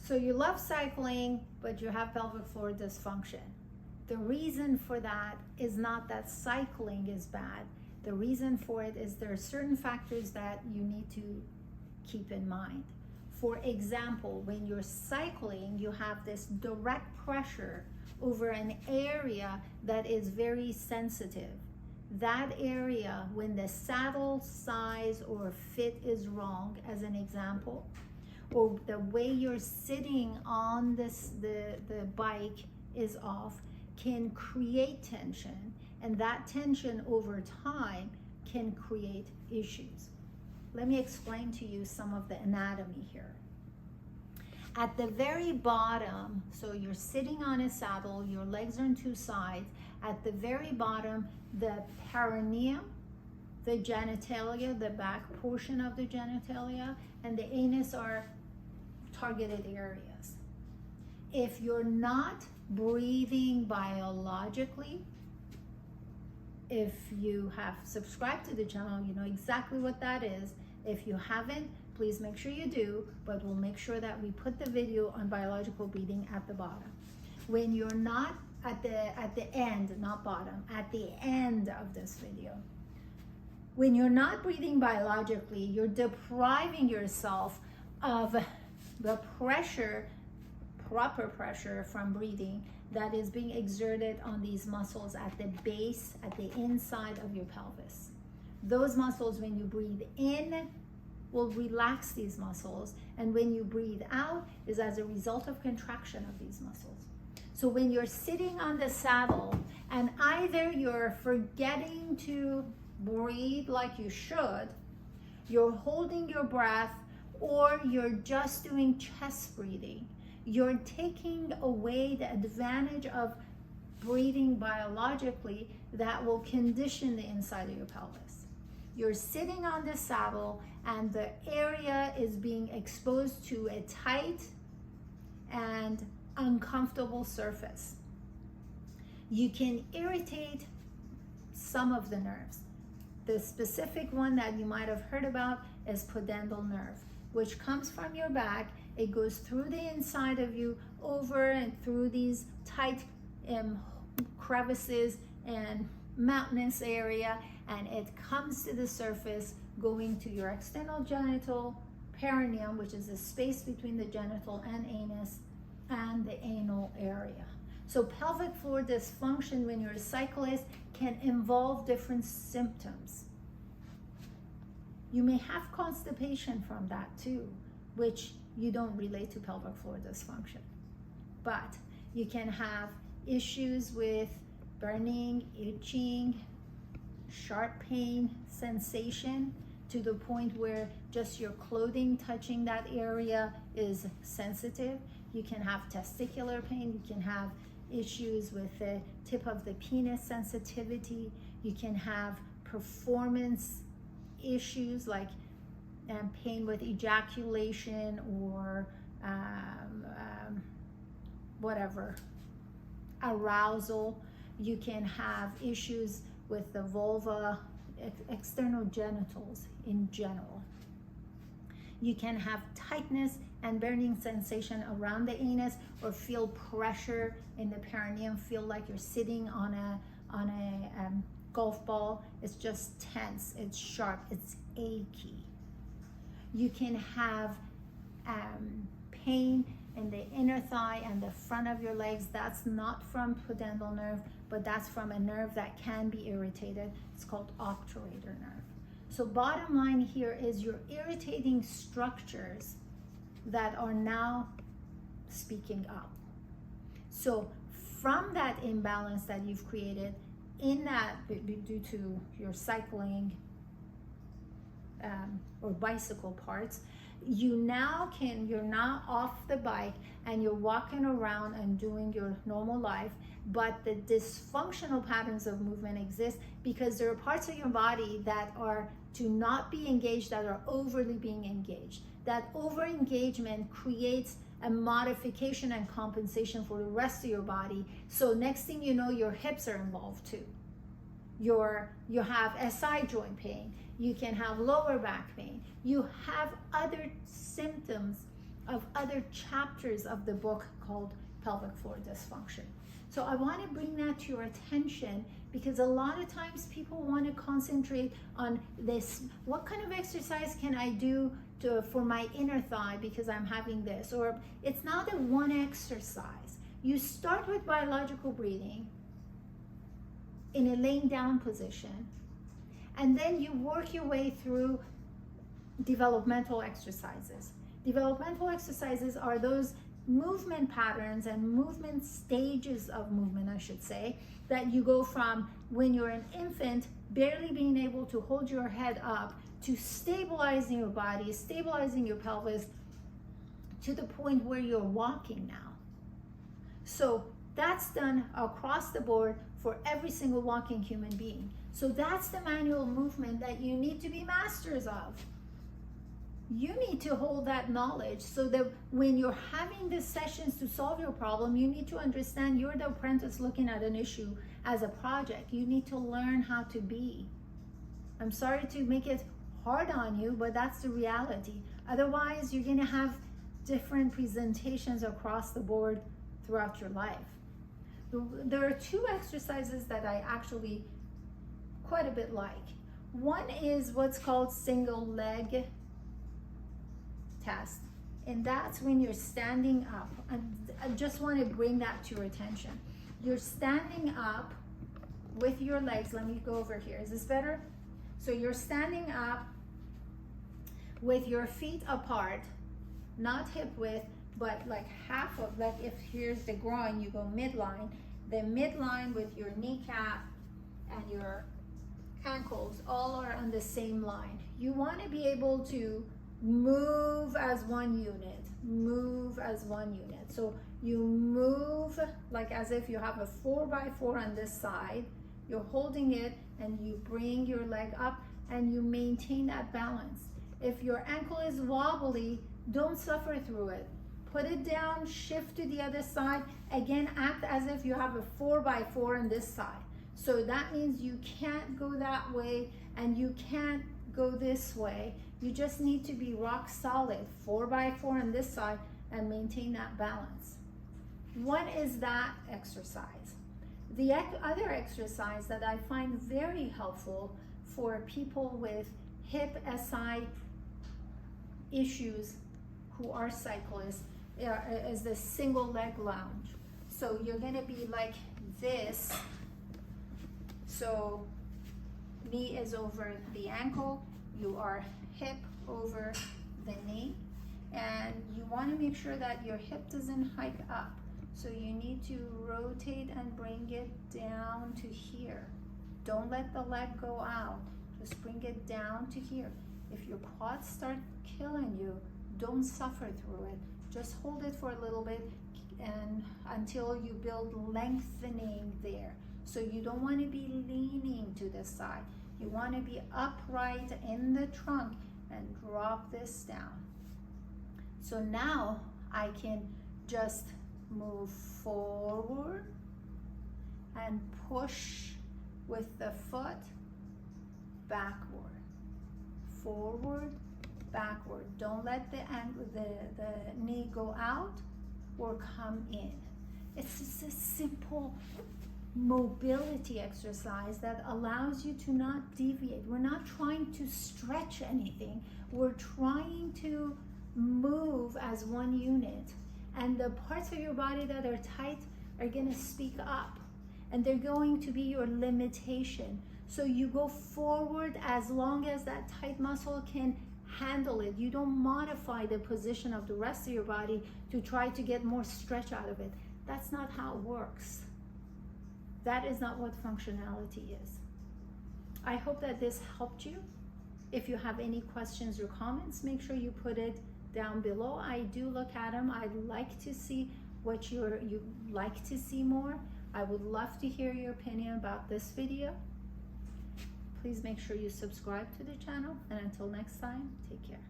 So you love cycling, but you have pelvic floor dysfunction. The reason for that is not that cycling is bad. The reason for it is there are certain factors that you need to keep in mind. For example, when you're cycling, you have this direct pressure over an area that is very sensitive. That area, when the saddle size or fit is wrong, as an example, or the way you're sitting on the bike is off, can create tension, and that tension over time can create issues. Let me explain to you some of the anatomy here. At the very bottom, so you're sitting on a saddle, your legs are on two sides. At the very bottom, the perineum, the genitalia, the back portion of the genitalia, and the anus are targeted areas. If you're not breathing biologically, if you have subscribed to the channel, you know exactly what that is. If you haven't, please make sure you do, but we'll make sure that we put the video on biological breathing at the bottom. When you're not at the end, not bottom, at the end of this video, when you're not breathing biologically, you're depriving yourself of the pressure, proper pressure from breathing that is being exerted on these muscles at the base, at the inside of your pelvis. Those muscles, when you breathe in, will relax these muscles, and when you breathe out is as a result of contraction of these muscles. So when you're sitting on the saddle and either you're forgetting to breathe like you should, you're holding your breath, or you're just doing chest breathing, you're taking away the advantage of breathing biologically that will condition the inside of your pelvis. You're sitting on the saddle and the area is being exposed to a tight and uncomfortable surface. You can irritate some of the nerves. The specific one that you might have heard about is pudendal nerve, which comes from your back. It goes through the inside of you, over and through these tight crevices and mountainous area, and it comes to the surface, going to your external genital perineum, which is the space between the genital and anus, and the anal area. So pelvic floor dysfunction when you're a cyclist can involve different symptoms. You may have constipation from that too, which you don't relate to pelvic floor dysfunction. But you can have issues with burning, itching, sharp pain sensation to the point where just your clothing touching that area is sensitive. You can have testicular pain. You can have issues with the tip of the penis sensitivity. You can have performance issues like pain with ejaculation or whatever, arousal. You can have issues with the vulva, external genitals in general. You can have tightness and burning sensation around the anus, or feel pressure in the perineum, feel like you're sitting on a golf ball. It's just tense, it's sharp, it's achy. You can have pain in the inner thigh and the front of your legs. That's not from pudendal nerve, but that's from a nerve that can be irritated. It's called obturator nerve. So bottom line here is you're irritating structures that are now speaking up. So from that imbalance that you've created in that due to your cycling or bicycle parts, you're now off the bike and you're walking around and doing your normal life, but the dysfunctional patterns of movement exist because there are parts of your body that are to not be engaged, that are overly being engaged. That over engagement creates a modification and compensation for the rest of your body. So next thing you know, your hips are involved too. You have SI joint pain. You can have lower back pain. You have other symptoms of other chapters of the book called Pelvic Floor Dysfunction. So I want to bring that to your attention because a lot of times people want to concentrate on this. What kind of exercise can I do for my inner thigh because I'm having this? Or it's not a one exercise. You start with biological breathing in a laying down position, and then you work your way through developmental exercises. Developmental exercises are those movement patterns and movement stages of movement, I should say, that you go from when you're an infant, barely being able to hold your head up, to stabilizing your body, stabilizing your pelvis, to the point where you're walking now. So that's done across the board for every single walking human being. So that's the manual movement that you need to be masters of. You need to hold that knowledge so that when you're having these sessions to solve your problem, you need to understand you're the apprentice looking at an issue as a project. You need to learn how to be. I'm sorry to make it hard on you, but that's the reality. Otherwise, you're gonna have different presentations across the board throughout your life. There are two exercises that I actually quite a bit like. One is what's called single leg test, and that's when you're standing up. I just want to bring that to your attention. You're standing up with your legs. Let me go over here. Is this better? So you're standing up with your feet apart, not hip width, but like half of, like if here's the groin, you go midline, the midline with your kneecap and your ankles all are on the same line. You want to be able to move as one unit, move as one unit. So you move like as if you have a 4x4 on this side, you're holding it and you bring your leg up and you maintain that balance. If your ankle is wobbly, don't suffer through it. Put it down, shift to the other side. Again, act as if you have a 4x4 on this side. So that means you can't go that way and you can't go this way. You just need to be rock solid, 4x4 on this side, and maintain that balance. What is that exercise? The other exercise that I find very helpful for people with hip SI issues who are cyclists is the single leg lounge. So you're gonna be like this. So knee is over the ankle, you are hip over the knee, and you want to make sure that your hip doesn't hike up. So you need to rotate and bring it down to here. Don't let the leg go out. Just bring it down to here. If your quads start killing you, don't suffer through it. Just hold it for a little bit and until you build lengthening there. So you don't want to be leaning to the side. You want to be upright in the trunk and drop this down. So now I can just move forward and push with the foot backward, forward, backward. Don't let the knee go out or come in. It's just a simple mobility exercise that allows you to not deviate. We're not trying to stretch anything. We're trying to move as one unit. And the parts of your body that are tight are going to speak up. And they're going to be your limitation. So you go forward as long as that tight muscle can handle it. You don't modify the position of the rest of your body to try to get more stretch out of it. That's not how it works. That is not what functionality is. I hope that this helped you. If you have any questions or comments, make sure you put it down below. I do look at them. I'd like to see what you like to see more. I would love to hear your opinion about this video. Please make sure you subscribe to the channel, and until next time, take care.